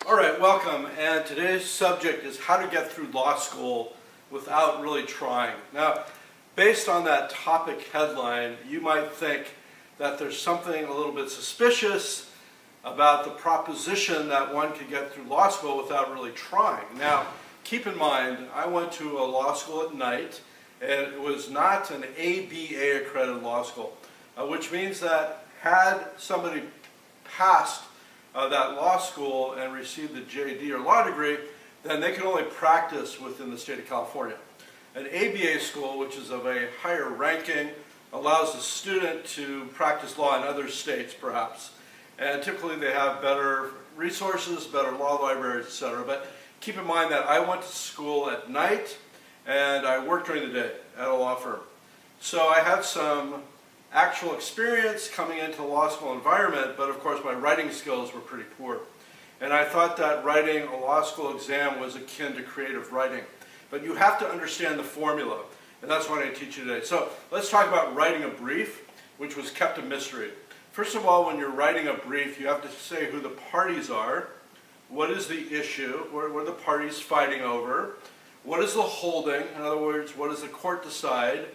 All right, welcome. And today's subject is how to get through law school without really trying. Now, based on that topic headline, you might think that there's something a little bit suspicious about the proposition that one could get through law school without really trying. Now, keep in mind, I went to a law school at night, and it was not an ABA accredited law school, which means that had somebody passed that law school and received the JD or law degree, then they can only practice within the state of California. An ABA school, which is of a higher ranking, allows the student to practice law in other states perhaps. And typically they have better resources, better law libraries, etc. But keep in mind that I went to school at night and I worked during the day at a law firm. So I had some actual experience coming into the law school environment, but of course my writing skills were pretty poor. And I thought that writing a law school exam was akin to creative writing. But you have to understand the formula, and that's what I teach you today. So let's talk about writing a brief, which was kept a mystery. First of all, when you're writing a brief, you have to say who the parties are, what is the issue, what are the parties fighting over, what is the holding, in other words, what does the court decide,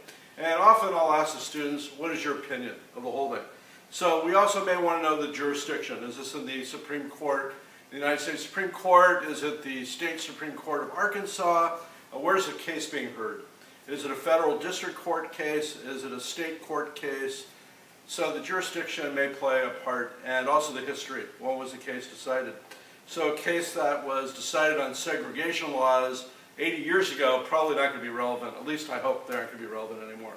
and often I'll ask the students, what is your opinion of the holding? So we also may want to know the jurisdiction. Is this in the Supreme Court, the United States Supreme Court? Is it the State Supreme Court of Arkansas? Where's the case being heard? Is it a federal district court case? Is it a state court case? So the jurisdiction may play a part, and also the history. When was the case decided? So a case that was decided on segregation laws 80 years ago, probably not going to be relevant. At least I hope they aren't going to be relevant anymore.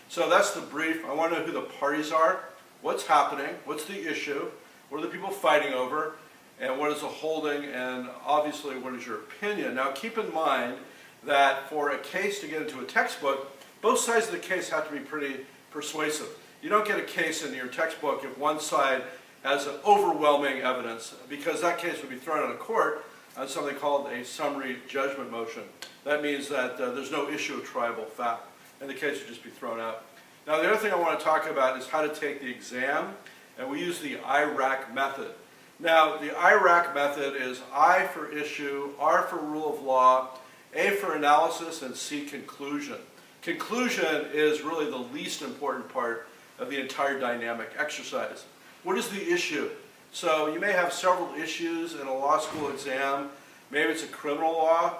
So that's the brief. I want to know who the parties are, what's happening, what's the issue, what are the people fighting over, and what is the holding, and obviously what is your opinion. Now keep in mind that for a case to get into a textbook, both sides of the case have to be pretty persuasive. You don't get a case in your textbook if one side has an overwhelming evidence, because that case would be thrown out of court on something called a summary judgment motion. That means that there's no issue of triable fact, and the case would just be thrown out. Now the other thing I want to talk about is how to take the exam, and we use the IRAC method. Now the IRAC method is I for issue, R for rule of law, A for analysis, and C conclusion. Conclusion is really the least important part of the entire dynamic exercise. What is the issue? So you may have several issues in a law school exam. Maybe it's a criminal law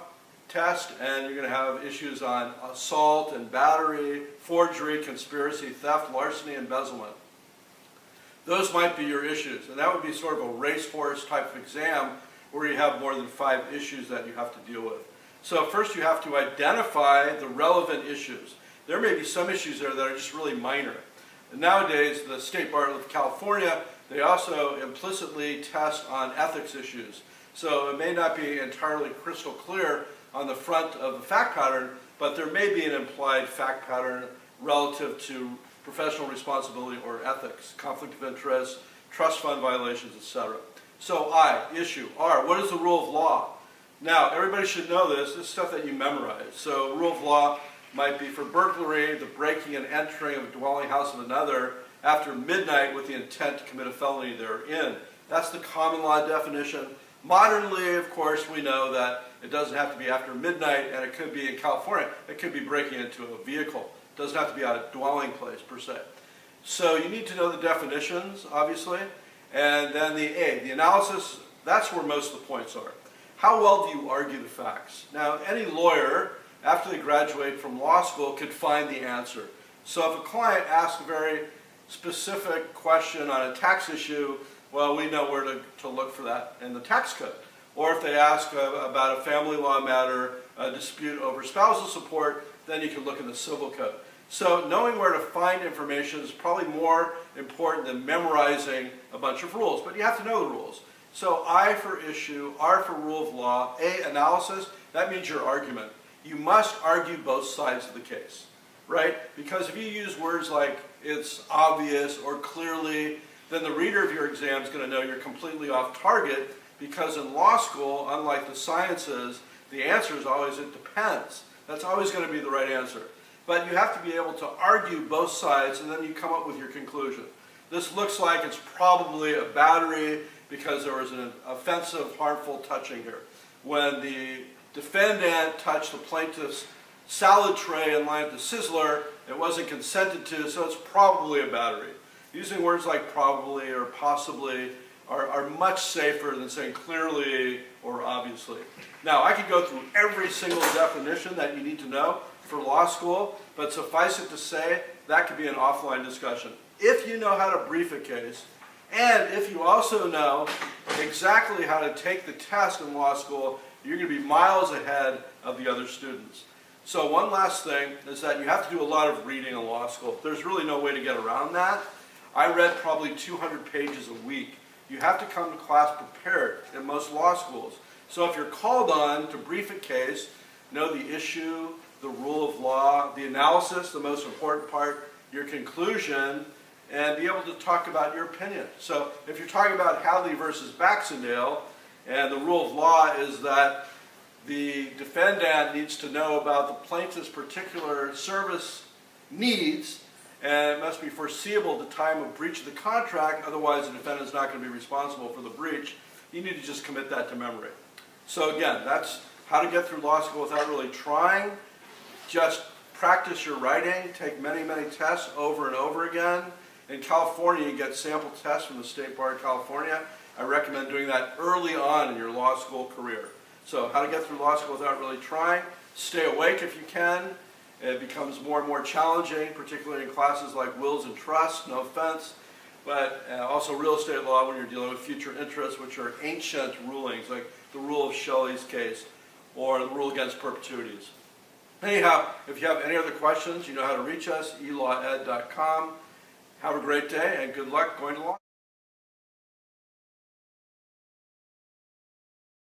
test, and you're going to have issues on assault and battery, forgery, conspiracy, theft, larceny, embezzlement. Those might be your issues, and that would be sort of a racehorse type of exam where you have more than 5 issues that you have to deal with. So first you have to identify the relevant issues. There may be some issues there that are just really minor. And nowadays, the State Bar of California, they also implicitly test on ethics issues. So it may not be entirely crystal clear on the front of the fact pattern, but there may be an implied fact pattern relative to professional responsibility or ethics, conflict of interest, trust fund violations, etc. So I, issue, R, what is the rule of law? Now, everybody should know this. This is stuff that you memorize. So rule of law might be for burglary, the breaking and entering of a dwelling house of another after midnight with the intent to commit a felony therein. That's the common law definition. Modernly, of course, we know that it doesn't have to be after midnight, and it could be in California. It could be breaking into a vehicle. It doesn't have to be at a dwelling place, per se. So you need to know the definitions, obviously. And then the A, the analysis, that's where most of the points are. How well do you argue the facts? Now, any lawyer, after they graduate from law school, could find the answer. So if a client asks a very specific question on a tax issue, well, we know where to look for that in the tax code. Or if they ask about a family law matter, a dispute over spousal support, then you can look in the civil code. So knowing where to find information is probably more important than memorizing a bunch of rules, but you have to know the rules. So I for issue, R for rule of law, A, analysis, that means your argument. You must argue both sides of the case, right? Because if you use words like it's obvious or clearly, then the reader of your exam is going to know you're completely off target, because in law school, unlike the sciences, the answer is always it depends. That's always going to be the right answer. But you have to be able to argue both sides, and then you come up with your conclusion. This looks like it's probably a battery because there was an offensive, harmful touching here. When the defendant touched the plaintiff's salad tray in line with the Sizzler, it wasn't consented to, so it's probably a battery. Using words like probably or possibly are much safer than saying clearly or obviously. Now, I could go through every single definition that you need to know for law school, but suffice it to say, that could be an offline discussion. If you know how to brief a case, and if you also know exactly how to take the test in law school, you're going to be miles ahead of the other students. So one last thing is that you have to do a lot of reading in law school. There's really no way to get around that. I read probably 200 pages a week. You have to come to class prepared in most law schools. So if you're called on to brief a case, know the issue, the rule of law, the analysis, the most important part, your conclusion, and be able to talk about your opinion. So if you're talking about Hadley versus Baxendale, and the rule of law is that the defendant needs to know about the plaintiff's particular service needs, and it must be foreseeable at the time of breach of the contract, otherwise the defendant is not going to be responsible for the breach. You need to just commit that to memory. So again, that's how to get through law school without really trying. Just practice your writing, take many, many tests over and over again. In California, you get sample tests from the State Bar of California. I recommend doing that early on in your law school career. So how to get through law school without really trying. Stay awake if you can. It becomes more and more challenging, particularly in classes like wills and trusts, no offense, but also real estate law when you're dealing with future interests, which are ancient rulings, like the rule of Shelley's case or the rule against perpetuities. Anyhow, if you have any other questions, you know how to reach us, elawed.com. Have a great day and good luck going to law.